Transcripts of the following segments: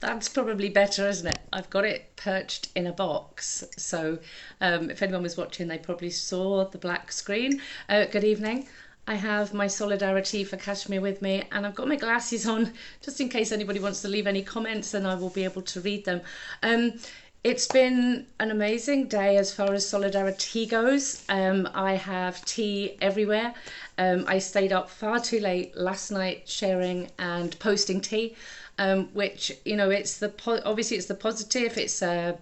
That's probably better, isn't it? I've got it perched in a box. So if anyone was watching, they probably saw the black screen. Good evening. I have my Solidarity for Kashmir with me, and I've got my glasses on just in case anybody wants to leave any comments, and I will be able to read them. It's been an amazing day as far as Solidarity goes. I have tea everywhere. I stayed up far too late last night sharing and posting tea, which, you know, obviously it's the positive. It's a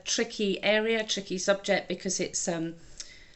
tricky area, tricky subject, because it's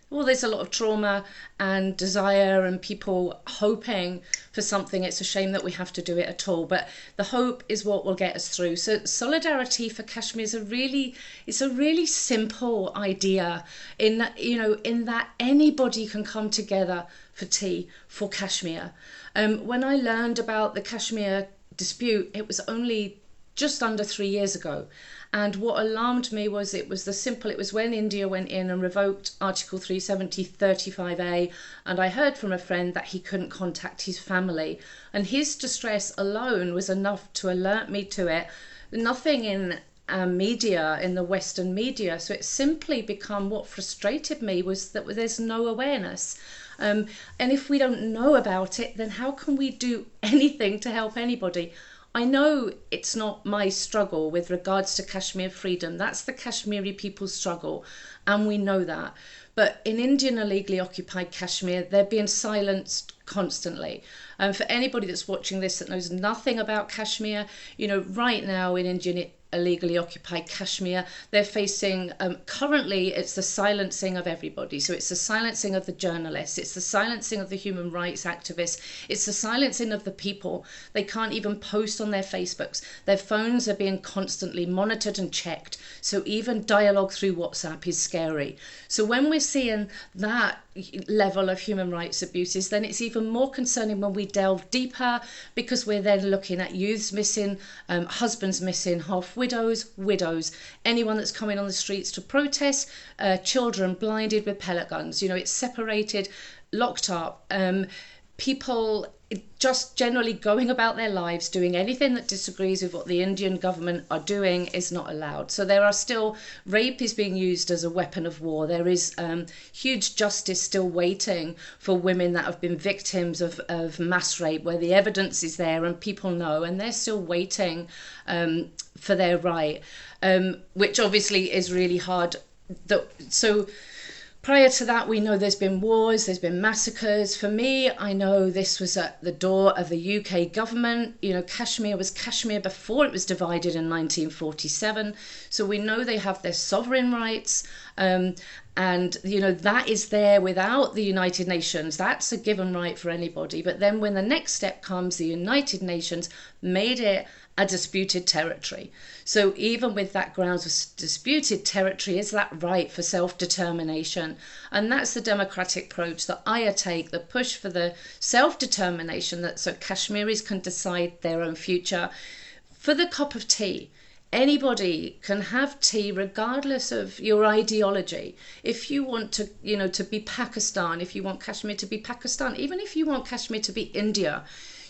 well, there's a lot of trauma and desire and people hoping for something. It's a shame that we have to do it at all, but the hope is what will get us through. So Solidarity for Kashmir is it's a really simple idea in that, you know, in that anybody can come together for tea for Kashmir. When I learned about the Kashmir dispute, it was only just under 3 years ago. And what alarmed me was it was when India went in and revoked Article 370 35A, and I heard from a friend that he couldn't contact his family, and his distress alone was enough to alert me to it. Nothing in media, in the Western media, so it's simply become, what frustrated me was that there's no awareness. And if we don't know about it, then how can we do anything to help anybody? I know it's not my struggle with regards to Kashmir freedom. That's the Kashmiri people's struggle, and we know that. But in Indian illegally occupied Kashmir, they're being silenced constantly. For anybody that's watching this that knows nothing about Kashmir, you know, right now in Indian illegally occupied Kashmir, they're facing, currently it's the silencing of everybody. So it's the silencing of the journalists, it's the silencing of the human rights activists, it's the silencing of the people. They can't even post on their Facebooks. Their phones are being constantly monitored and checked. So even dialogue through WhatsApp is scary. So when we're seeing that level of human rights abuses, then it's even more concerning when we delve deeper, because we're then looking at youths missing, husbands missing, half widows, anyone that's coming on the streets to protest, children blinded with pellet guns. You know, it's separated, locked up, people just generally going about their lives, doing anything that disagrees with what the Indian government are doing is not allowed. So there are still, rape is being used as a weapon of war. There is huge justice still waiting for women that have been victims of mass rape, where the evidence is there and people know, and they're still waiting for their right, which obviously is really hard. So prior to that, we know there's been wars, there's been massacres. For me, I know this was at the door of the UK government. You know, Kashmir was Kashmir before it was divided in 1947. So we know they have their sovereign rights. And, you know, that is there without the United Nations. That's a given right for anybody. But then when the next step comes, the United Nations made it a disputed territory. So even with that grounds of disputed territory is that right for self-determination. And that's the democratic approach that I take, the push for the self-determination, that so Kashmiris can decide their own future. For the cup of tea, anybody can have tea regardless of your ideology. If you want to, you know, to be Pakistan, if you want Kashmir to be Pakistan, even if you want Kashmir to be India,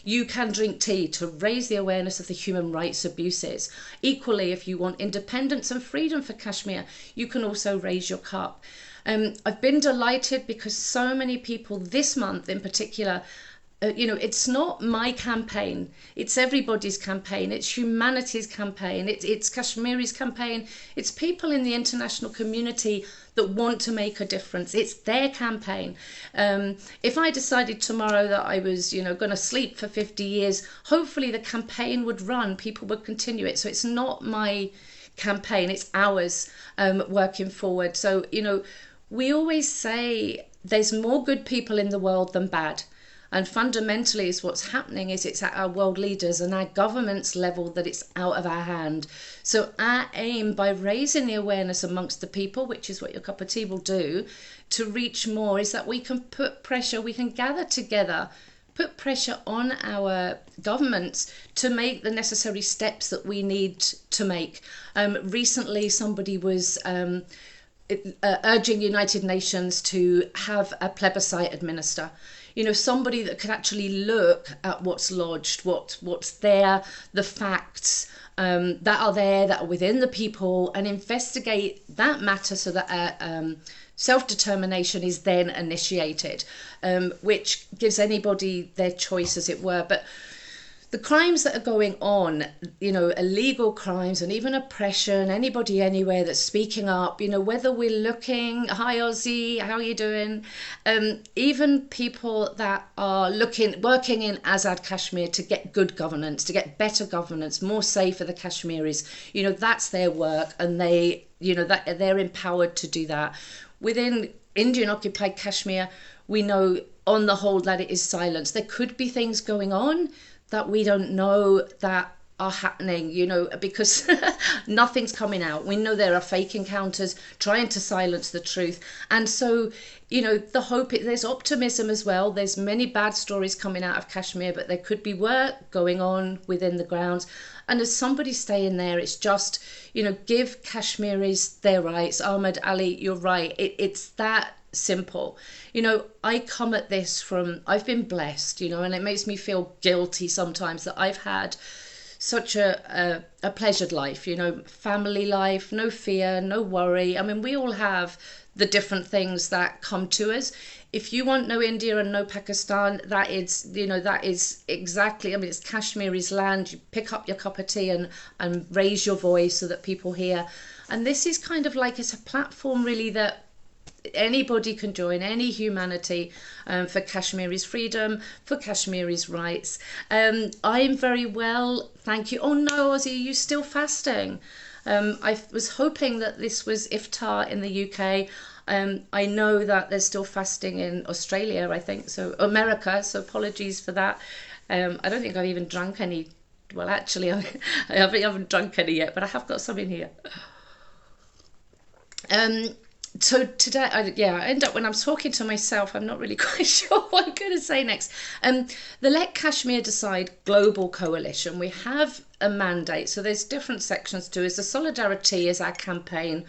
you can drink tea to raise the awareness of the human rights abuses. Equally, if you want independence and freedom for Kashmir, you can also raise your cup. I've been delighted because so many people this month in particular, you know, it's not my campaign, it's everybody's campaign, it's humanity's campaign, it's Kashmiri's campaign, it's people in the international community that want to make a difference. It's their campaign. If I decided tomorrow that I was, you know, going to sleep for 50 years, hopefully the campaign would run, people would continue it. So it's not my campaign, it's ours, working forward. So, you know, we always say there's more good people in the world than bad. And fundamentally is what's happening is it's at our world leaders and our governments level that it's out of our hand. So our aim by raising the awareness amongst the people, which is what your cup of tea will do, to reach more, is that we can put pressure, we can gather together, put pressure on our governments to make the necessary steps that we need to make. Recently somebody was urging United Nations to have a plebiscite administer. you know, somebody that could actually look at what's lodged, what's there, the facts that are there, that are within the people, and investigate that matter so that self-determination is then initiated, which gives anybody their choice, as it were. But the crimes that are going on, you know, illegal crimes and even oppression, anybody anywhere that's speaking up, you know, whether we're looking, hi Ozzy, how are you doing? Even people that are working in Azad Kashmir to get good governance, to get better governance, more safe for the Kashmiris, you know, that's their work, and they, you know, that they're empowered to do that. Within Indian occupied Kashmir, we know on the whole that it is silence. There could be things going on that we don't know that are happening, you know, because nothing's coming out. We know there are fake encounters trying to silence the truth. And so, you know, the hope, there's optimism as well. There's many bad stories coming out of Kashmir, but there could be work going on within the grounds. And as somebody staying there, it's just, you know, give Kashmiris their rights. Ahmed Ali, you're right. It's that simple. You know, I come at this from, I've been blessed, you know, and it makes me feel guilty sometimes that I've had such a pleasured life, you know, family life, no fear, no worry. I mean, we all have the different things that come to us. If you want no India and no Pakistan, that is, you know, that is exactly, I mean, it's Kashmiri's land. You pick up your cup of tea and raise your voice so that people hear. And this is kind of like, it's a platform really that anybody can join, any humanity, for Kashmiri's freedom, for Kashmiri's rights. I'm very well, thank you. Oh no, Ozzy, are you still fasting? I was hoping that this was iftar in the UK. I know that there's still fasting in Australia, I think, so America, so apologies for that. I don't think I've even drunk any. Well, actually, I haven't drunk any yet, but I have got some in here. So today, I end up, when I'm talking to myself, I'm not really quite sure what I'm going to say next. The Let Kashmir Decide Global Coalition, we have a mandate. So there's different sections to it. The SolidariTea is our campaign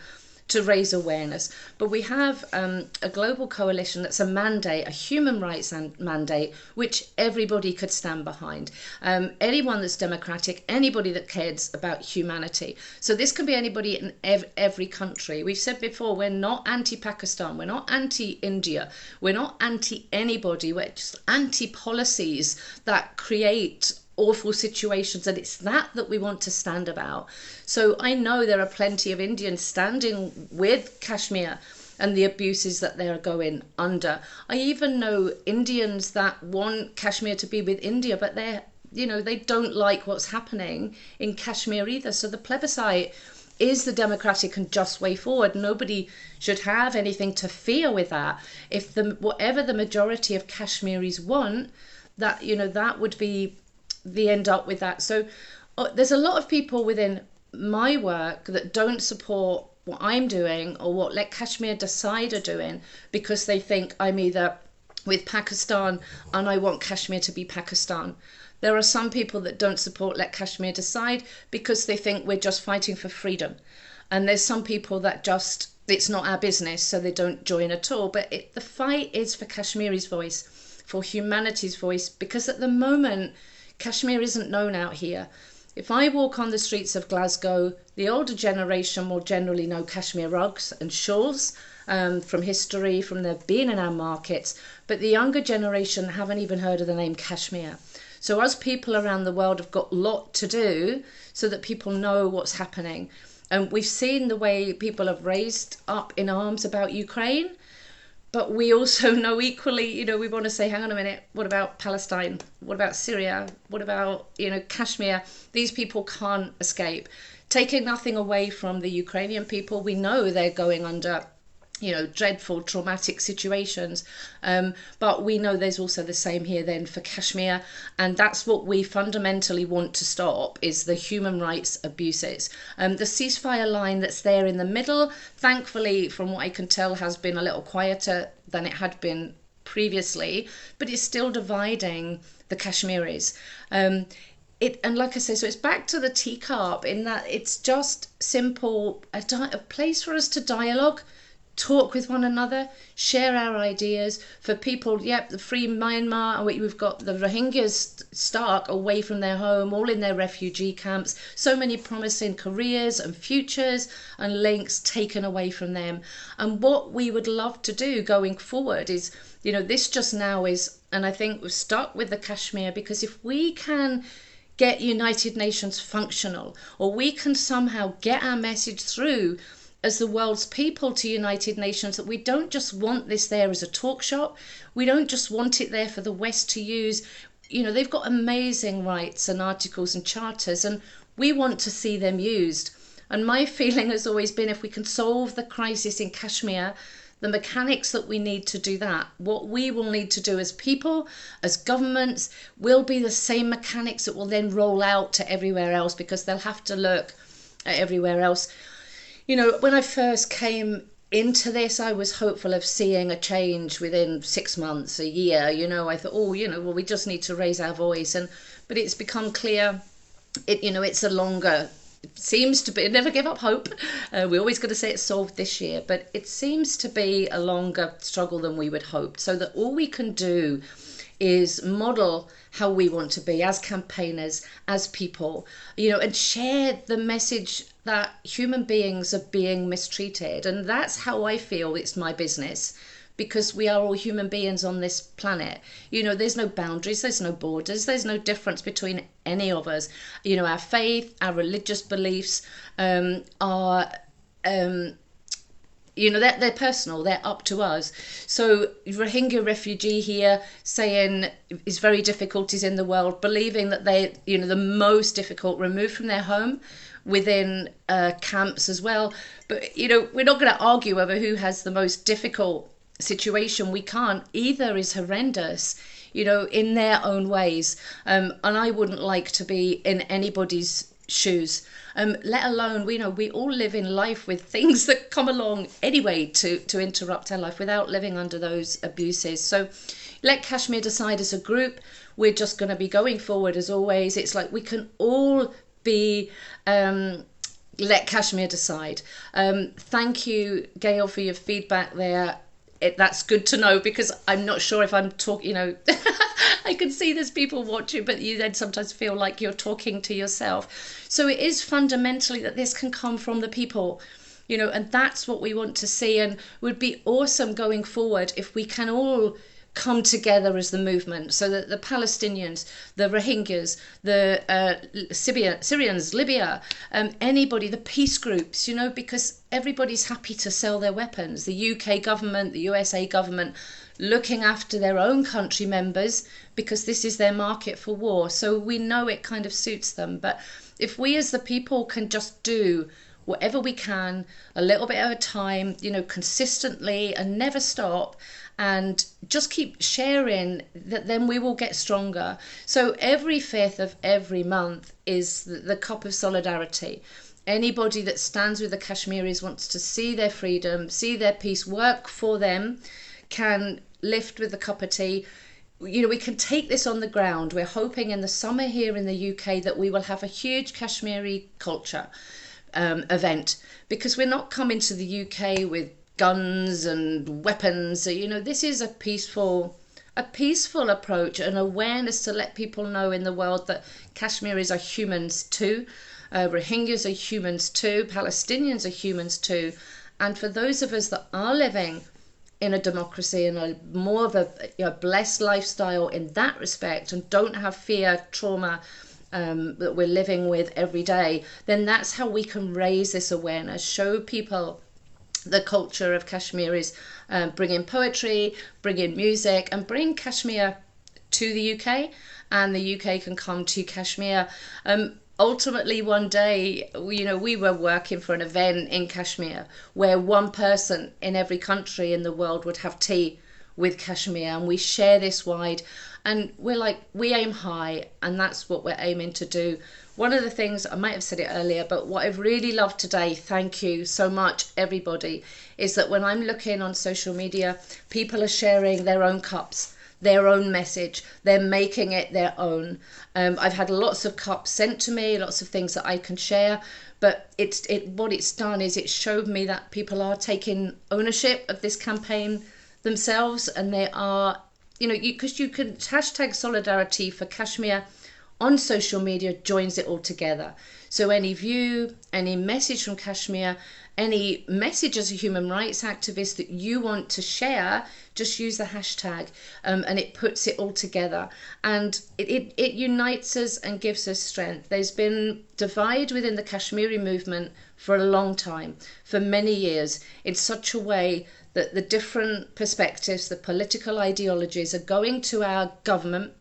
to raise awareness. But we have a global coalition that's a mandate, a human rights mandate, which everybody could stand behind. Anyone that's democratic, anybody that cares about humanity. So this can be anybody in every country. We've said before, we're not anti-Pakistan, we're not anti-India, we're not anti-anybody, we're just anti-policies that create awful situations, and it's that we want to stand about. So I know there are plenty of Indians standing with Kashmir and the abuses that they are going under. I even know Indians that want Kashmir to be with India, but they're, you know, they don't like what's happening in Kashmir either. So the plebiscite is the democratic and just way forward. Nobody should have anything to fear with that. If whatever the majority of Kashmiris want, that, you know, that would be the end up with that. So there's a lot of people within my work that don't support what I'm doing or what Let Kashmir Decide are doing, because they think I'm either with Pakistan and I want Kashmir to be Pakistan. There are some people that don't support Let Kashmir Decide because they think we're just fighting for freedom. And there's some people that just, it's not our business, so they don't join at all. But the fight is for Kashmiri's voice, for humanity's voice, because at the moment, Kashmir isn't known out here. If I walk on the streets of Glasgow, the older generation will generally know Kashmir rugs and shawls from history, from their being in our markets, but the younger generation haven't even heard of the name Kashmir. So us people around the world have got a lot to do so that people know what's happening. And we've seen the way people have raised up in arms about Ukraine, but we also know equally, you know, we want to say, hang on a minute, what about Palestine? What about Syria? What about, you know, Kashmir? These people can't escape. Taking nothing away from the Ukrainian people, we know they're going under, you know, dreadful, traumatic situations. But we know there's also the same here then for Kashmir. And that's what we fundamentally want to stop, is the human rights abuses. The ceasefire line that's there in the middle, thankfully, from what I can tell, has been a little quieter than it had been previously, but it's still dividing the Kashmiris. And like I say, so it's back to the teacup in that it's just simple, a place for us to dialogue. talk with one another, share our ideas. For people, yep, the free Myanmar, we've got the Rohingyas stuck away from their home, all in their refugee camps. So many promising careers and futures and links taken away from them. And what we would love to do going forward is, you know, this just now is, and I think we've stuck with the Kashmir, because if we can get United Nations functional, or we can somehow get our message through as the world's people to United Nations, that we don't just want this there as a talk shop, we don't just want it there for the West to use. You know, they've got amazing rights and articles and charters, and we want to see them used. And my feeling has always been, if we can solve the crisis in Kashmir, the mechanics that we need to do that, what we will need to do as people, as governments, will be the same mechanics that will then roll out to everywhere else, because they'll have to look at everywhere else. You know, when I first came into this, I was hopeful of seeing a change within 6 months, a year. You know, I thought, oh, you know, well, we just need to raise our voice. But it's become clear, it's a longer, it seems to be, never give up hope. We're always going to say it's solved this year, but it seems to be a longer struggle than we would hope. So that all we can do is model how we want to be as campaigners, as people, you know, and share the message that human beings are being mistreated. And that's how I feel it's my business, because we are all human beings on this planet. You know, there's no boundaries, there's no borders, there's no difference between any of us. You know, our faith, our religious beliefs are you know, they're personal, they're up to us. So Rohingya refugee here saying is very difficulties in the world, believing that they, you know, the most difficult, removed from their home, within camps as well. But, you know, we're not going to argue over who has the most difficult situation. We can't. Either is horrendous, you know, in their own ways. And I wouldn't like to be in anybody's shoes, let alone, we know, we all live in life with things that come along anyway to interrupt our life, without living under those abuses. So let Kashmir decide as a group. We're just going to be going forward as always. It's like we can all be let Kashmir decide. Thank you, Gail, for your feedback there. That's good to know, because I'm not sure if I'm talking, you know, I can see there's people watching, but you then sometimes feel like you're talking to yourself. So it is fundamentally that this can come from the people, you know, and that's what we want to see. And it would be awesome going forward if we can all come together as the movement, so that the Palestinians, the Rohingyas, the Syrians, Libya, anybody, the peace groups, you know, because everybody's happy to sell their weapons. The UK government, the USA government, looking after their own country members, because this is their market for war. So we know it kind of suits them. But if we as the people can just do whatever we can, a little bit at a time, you know, consistently, and never stop, and just keep sharing, that then we will get stronger. So every 5th of every month is the cup of solidarity. Anybody that stands with the Kashmiris, wants to see their freedom, see their peace, work for them, can lift with the cup of tea. You know, we can take this on the ground. We're hoping in the summer here in the UK that we will have a huge Kashmiri culture event, because we're not coming to the UK with guns and weapons. You know, this is a peaceful approach, and awareness to let people know in the world that Kashmiris are humans too, Rohingyas are humans too, Palestinians are humans too. And for those of us that are living in a democracy and a more of a blessed lifestyle in that respect, and don't have fear, trauma that we're living with every day, then that's how we can raise this awareness, show people the culture of Kashmiris, bring in poetry, bring in music, and bring Kashmir to the UK, and the UK can come to Kashmir. Ultimately, one day, you know, we were working for an event in Kashmir where one person in every country in the world would have tea with Kashmir, and we share this wide, and we're like, we aim high, and that's what we're aiming to do. One of the things, I might have said it earlier, but what I've really loved today, thank you so much everybody, is that when I'm looking on social media, people are sharing their own cups. their own message. They're making it their own. I've had lots of cups sent to me, lots of things that I can share. But what it's done is it showed me that people are taking ownership of this campaign themselves, and they are, because you can hashtag solidarity for Kashmir on social media joins it all together. So any view, any message from Kashmir, any message as a human rights activist that you want to share, just use the hashtag, and it puts it all together. And it unites us and gives us strength. There's been divide within the Kashmiri movement for a long time, for many years, in such a way that the different perspectives, the political ideologies are going to our government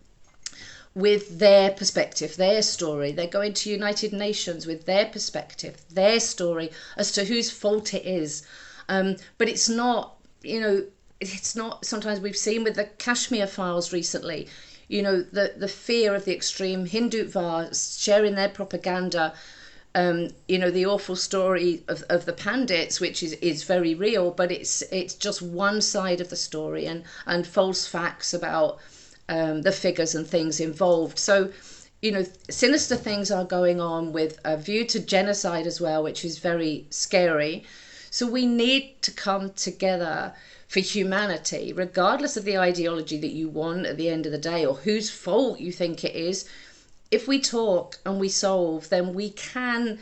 with their perspective, their story. They're going to United Nations with their perspective, their story as to whose fault it is. But it's not, it's not, sometimes we've seen with the Kashmir files recently, the fear of the extreme Hindutva sharing their propaganda, the awful story of the Pandits, which is very real, but it's just one side of the story, and false facts about the figures and things involved. So, sinister things are going on with a view to genocide as well, which is very scary. So we need to come together for humanity, regardless of the ideology that you want at the end of the day, or whose fault you think it is. If we talk and we solve, then we can,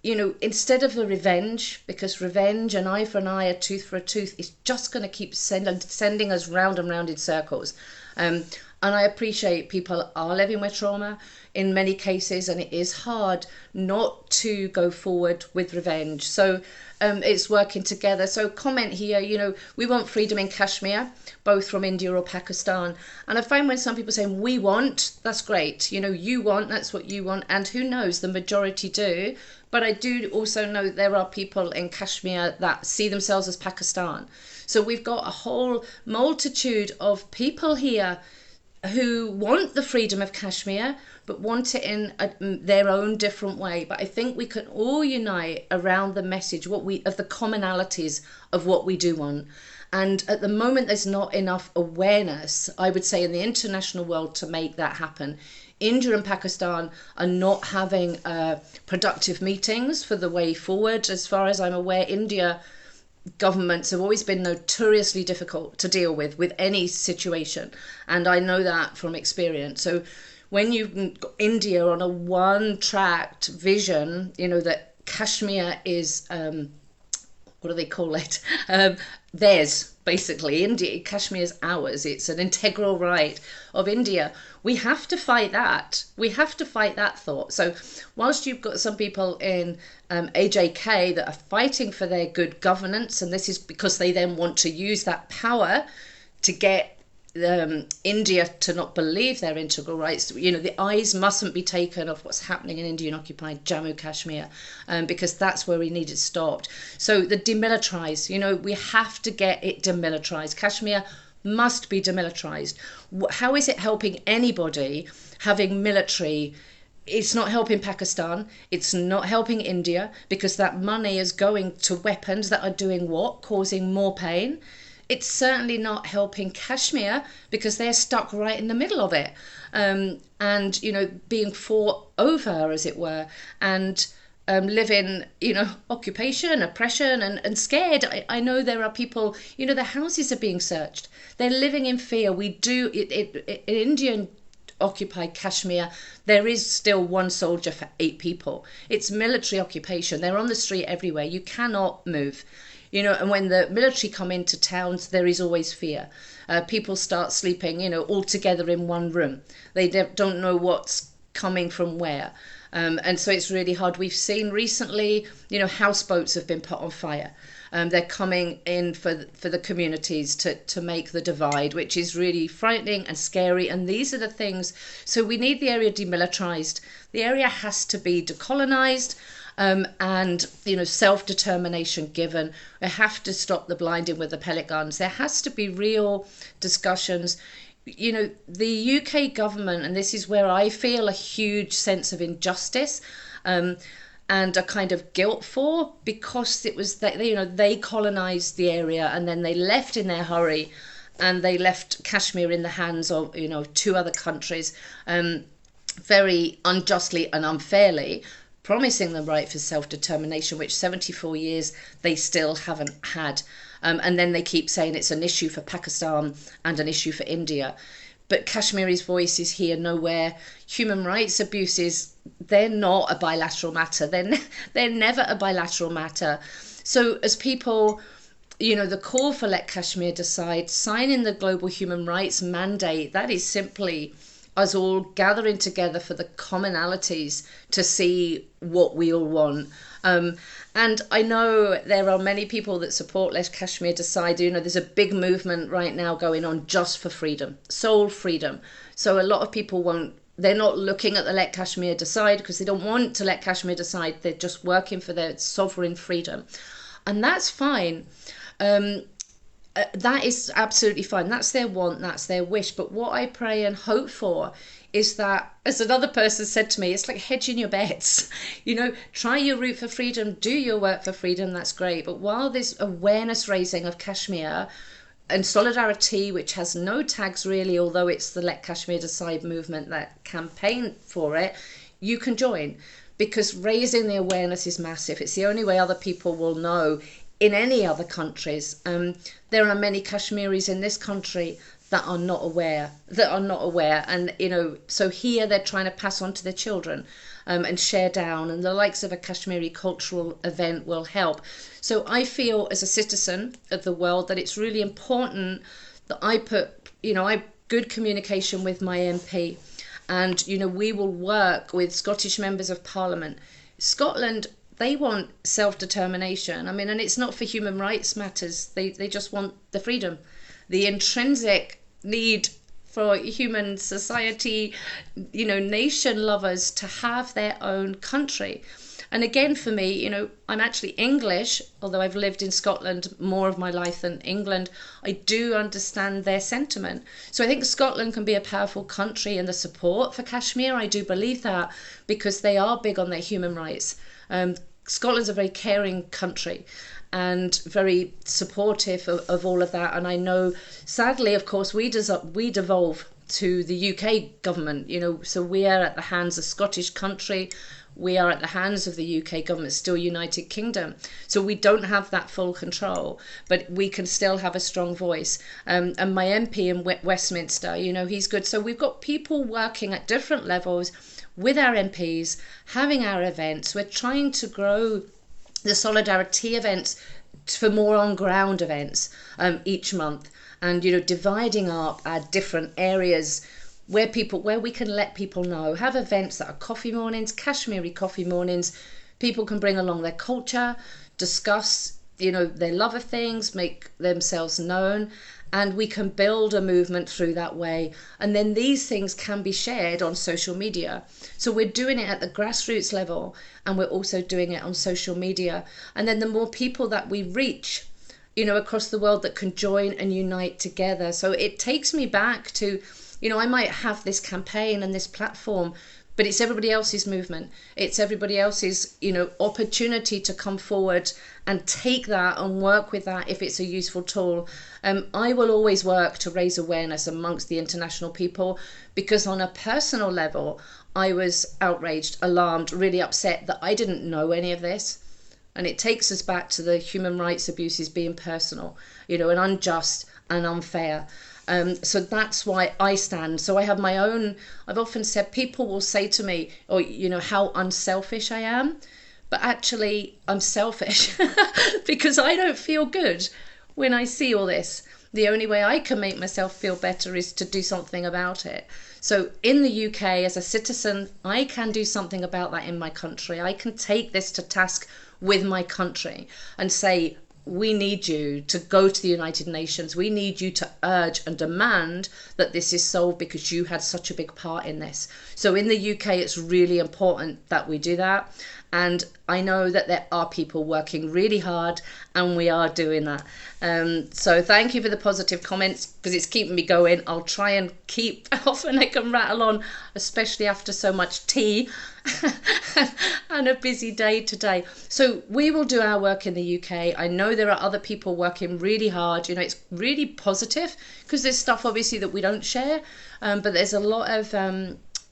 instead of the revenge, because revenge, an eye for an eye, a tooth for a tooth, is just going to keep sending us round and round in circles. And I appreciate people are living with trauma in many cases, and it is hard not to go forward with revenge. So it's working together. So comment here, we want freedom in Kashmir, both from India or Pakistan. And I find when some people say, we want, that's great. You want, that's what you want. And who knows, the majority do. But I do also know that there are people in Kashmir that see themselves as Pakistan. So we've got a whole multitude of people here who want the freedom of Kashmir, but want it in their own different way. But I think we can all unite around the message, of the commonalities of what we do want. And at the moment, there's not enough awareness, I would say, in the international world to make that happen. India and Pakistan are not having productive meetings for the way forward. As far as I'm aware, India governments have always been notoriously difficult to deal with any situation, and I know that from experience. So when you've got India on a one-tracked vision, that Kashmir is what do they call it, theirs, basically. Kashmir is ours. It's an integral right of India. We have to fight that. We have to fight that thought. So whilst you've got some people in AJK that are fighting for their good governance, and this is because they then want to use that power to get India to not believe their integral rights. The eyes mustn't be taken off what's happening in Indian-occupied Jammu Kashmir, because that's where we need it stopped. So the demilitarised, we have to get it demilitarised. Kashmir must be demilitarised. How is it helping anybody having military? It's not helping Pakistan. It's not helping India, because that money is going to weapons that are doing what? Causing more pain. It's certainly not helping Kashmir, because they're stuck right in the middle of it, and being fought over, as it were, and living, occupation, oppression, and scared. I know there are people, their houses are being searched. They're living in fear. In Indian occupied Kashmir, there is still one soldier for 8 people. It's military occupation. They're on the street everywhere. You cannot move. And when the military come into towns, there is always fear. People start sleeping, all together in one room. They don't know what's coming from where. And so it's really hard. We've seen recently, houseboats have been put on fire. They're coming in for the communities to make the divide, which is really frightening and scary. And these are the things. So we need the area demilitarised. The area has to be decolonised. And self-determination given. We have to stop the blinding with the pellet guns. There has to be real discussions. The UK government, and this is where I feel a huge sense of injustice and a kind of guilt for, because it was that they colonised the area and then they left in their hurry, and they left Kashmir in the hands of, you know, 2 other countries, very unjustly and unfairly, promising them right for self-determination, which 74 years they still haven't had. And then they keep saying it's an issue for Pakistan and an issue for India. But Kashmiri's voice is here nowhere. Human rights abuses, they're not a bilateral matter. They're never a bilateral matter. So as people, you know, the call for Let Kashmir Decide, signing the global human rights mandate, that is simply us all gathering together for the commonalities to see what we all want. And I know there are many people that support Let Kashmir Decide. You know, there's a big movement right now going on just for freedom, sole freedom. So a lot of people they're not looking at the Let Kashmir Decide because they don't want to let Kashmir decide. They're just working for their sovereign freedom. And that's fine. That is absolutely fine. That's their want, that's their wish. But what I pray and hope for is that, as another person said to me, it's like hedging your bets. You know, try your route for freedom, do your work for freedom, that's great. But while there's awareness raising of Kashmir and SolidariTea, which has no tags really, although it's the Let Kashmir Decide movement that campaign for it, you can join, because raising the awareness is massive. It's the only way other people will know in any other countries. There are many Kashmiris in this country that are not aware, and you know, so here they're trying to pass on to their children and share down, and the likes of a Kashmiri cultural event will help. So I feel as a citizen of the world that it's really important that I put, you know, I good communication with my MP, and you know, we will work with Scottish members of Parliament. Scotland, they want self-determination. I mean, and it's not for human rights matters. They just want the freedom, the intrinsic need for human society, you know, nation lovers to have their own country. And again, for me, you know, I'm actually English, although I've lived in Scotland more of my life than England. I do understand their sentiment. So I think Scotland can be a powerful country in the support for Kashmir. I do believe that, because they are big on their human rights. Scotland's a very caring country and very supportive of all of that. And I know, sadly, of course, we devolve to the UK government, you know, so we are at the hands of Scottish country. We are at the hands of the UK government, still United Kingdom. So we don't have that full control, but we can still have a strong voice. And my MP in Westminster, you know, he's good. So we've got people working at different levels with our MPs, having our events. We're trying to grow the SolidariTea events for more on-ground events each month, and you know, dividing up our different areas where we can let people know, have events that are coffee mornings, Kashmiri coffee mornings. People can bring along their culture, discuss, you know, their love of things, make themselves known, and we can build a movement through that way. And then these things can be shared on social media. So we're doing it at the grassroots level, and we're also doing it on social media. And then the more people that we reach, you know, across the world that can join and unite together. So it takes me back to, you know, I might have this campaign and this platform, but it's everybody else's movement. It's everybody else's, you know, opportunity to come forward and take that and work with that if it's a useful tool. I will always work to raise awareness amongst the international people, because on a personal level, I was outraged, alarmed, really upset that I didn't know any of this. And it takes us back to the human rights abuses being personal, you know, and unjust and unfair. So that's why I stand. So I have my own, I've often said, people will say to me, oh, you know, how unselfish I am. But actually, I'm selfish because I don't feel good when I see all this. The only way I can make myself feel better is to do something about it. So in the UK, as a citizen, I can do something about that in my country. I can take this to task with my country and say, we need you to go to the United Nations. We need you to urge and demand that this is solved, because you had such a big part in this. So in the UK, it's really important that we do that. And I know that there are people working really hard, and we are doing that. So thank you for the positive comments, because it's keeping me going. I'll try and keep often I can rattle on, especially after so much tea and a busy day today. So we will do our work in the UK. I know there are other people working really hard. You know, it's really positive, because there's stuff obviously that we don't share, but there's a lot of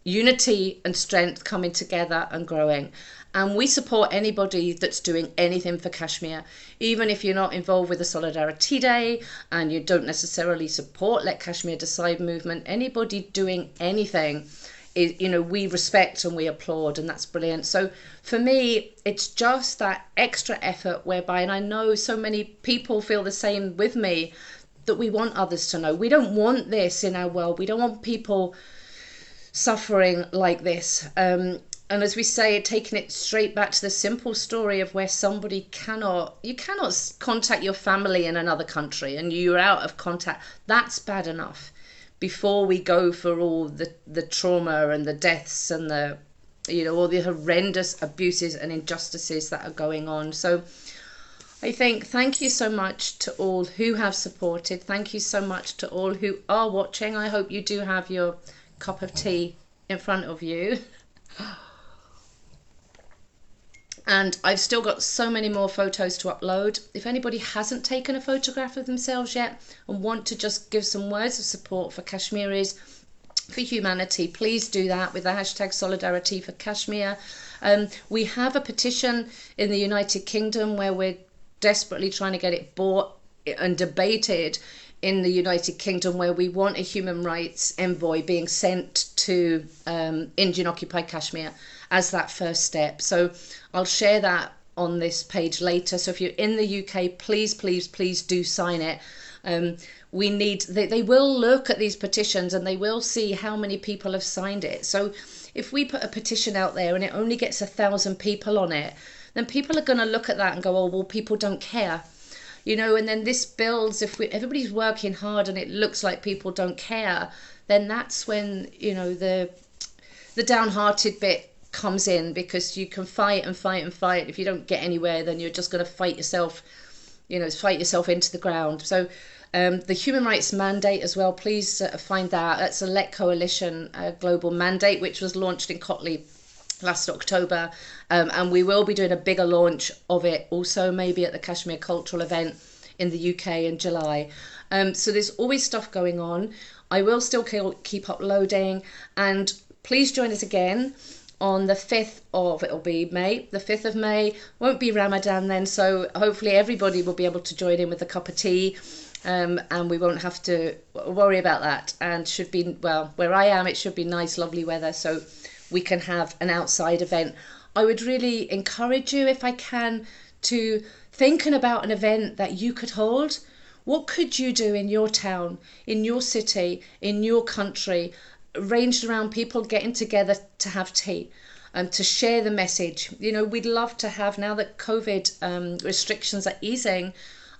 unity and strength coming together and growing. And we support anybody that's doing anything for Kashmir, even if you're not involved with the Solidarity Day and you don't necessarily support Let Kashmir Decide movement. Anybody doing anything, you know, we respect and we applaud, and that's brilliant. So for me, it's just that extra effort whereby, and I know so many people feel the same with me, that we want others to know. We don't want this in our world. We don't want people suffering like this. And as we say, taking it straight back to the simple story of where somebody you cannot contact your family in another country and you're out of contact. That's bad enough before we go for all the trauma and the deaths and the, you know, all the horrendous abuses and injustices that are going on. So I think thank you so much to all who have supported. Thank you so much to all who are watching. I hope you do have your cup of tea in front of you. And I've still got so many more photos to upload. If anybody hasn't taken a photograph of themselves yet and want to just give some words of support for Kashmiris, for humanity, please do that with the hashtag Solidarity for Kashmir. We have a petition in the United Kingdom where we're desperately trying to get it bought and debated in the United Kingdom, where we want a human rights envoy being sent to Indian occupied Kashmir as that first step. So I'll share that on this page later. So if you're in the UK, please, please, please do sign it. We need, they will look at these petitions and they will see how many people have signed it. So if we put a petition out there and it only gets 1,000 people on it, then people are going to look at that and go, oh, well, people don't care. You know, and then this builds, if everybody's working hard and it looks like people don't care, then that's when, you know, the downhearted bit comes in, because you can fight and fight and fight. If you don't get anywhere, then you're just going to fight yourself, you know, fight yourself into the ground. So the human rights mandate as well, please find that. That's a Let Coalition global mandate, which was launched in Cotley last October, and we will be doing a bigger launch of it also, maybe at the Kashmir Cultural Event in the UK in July. So there's always stuff going on. I will still keep uploading, and please join us again on the 5th of, it'll be May, the 5th of May. Won't be Ramadan then, so hopefully everybody will be able to join in with a cup of tea, and we won't have to worry about that. And should be, well, where I am, it should be nice, lovely weather, so we can have an outside event. I would really encourage you, if I can, to thinking about an event that you could hold. What could you do in your town, in your city, in your country, arranged around people getting together to have tea and to share the message? You know, we'd love to have, now that COVID restrictions are easing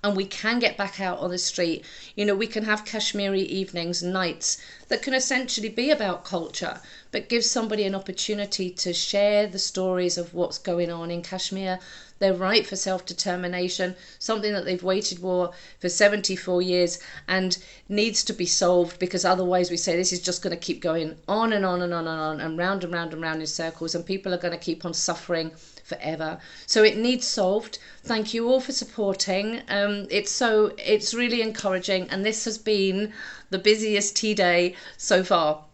and we can get back out on the street, you know, we can have Kashmiri evenings and nights that can essentially be about culture, but give somebody an opportunity to share the stories of what's going on in Kashmir, their right for self-determination, something that they've waited for 74 years and needs to be solved, because otherwise we say this is just going to keep going on and on and on and on and round and round and round in circles, and people are going to keep on suffering forever. So it needs solved. Thank you all for supporting. It's really encouraging, and this has been the busiest tea day so far.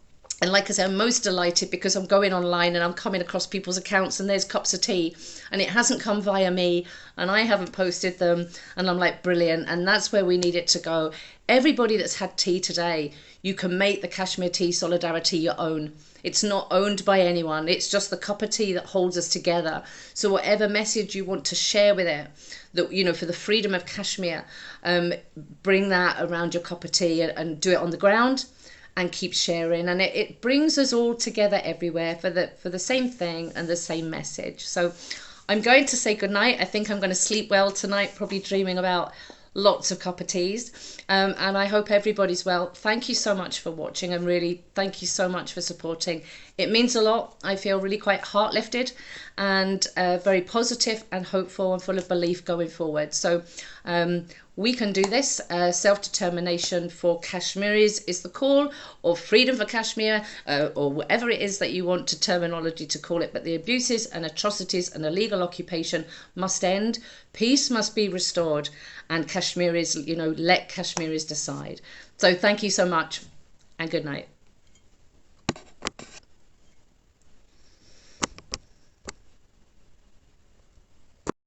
And like I said, I'm most delighted because I'm going online and I'm coming across people's accounts and there's cups of tea, and it hasn't come via me and I haven't posted them, and I'm like, brilliant. And that's where we need it to go. Everybody that's had tea today, you can make the Kashmir Tea Solidarity your own. It's not owned by anyone. It's just the cup of tea that holds us together. So whatever message you want to share with it, that, you know, for the freedom of Kashmir, bring that around your cup of tea and do it on the ground and keep sharing. And it brings us all together everywhere for the same thing and the same message. So I'm going to say goodnight. I think I'm going to sleep well tonight, probably dreaming about lots of cup of teas, and I hope everybody's well. Thank you so much for watching, and really thank you so much for supporting. It means a lot. I feel really quite heart lifted and very positive and hopeful and full of belief going forward. So we can do this. Self-determination for Kashmiris is the call, or freedom for Kashmir, or whatever it is that you want to terminology to call it. But the abuses and atrocities and illegal occupation must end. Peace must be restored, and Kashmiris, let Kashmiris decide. So thank you so much, and good night.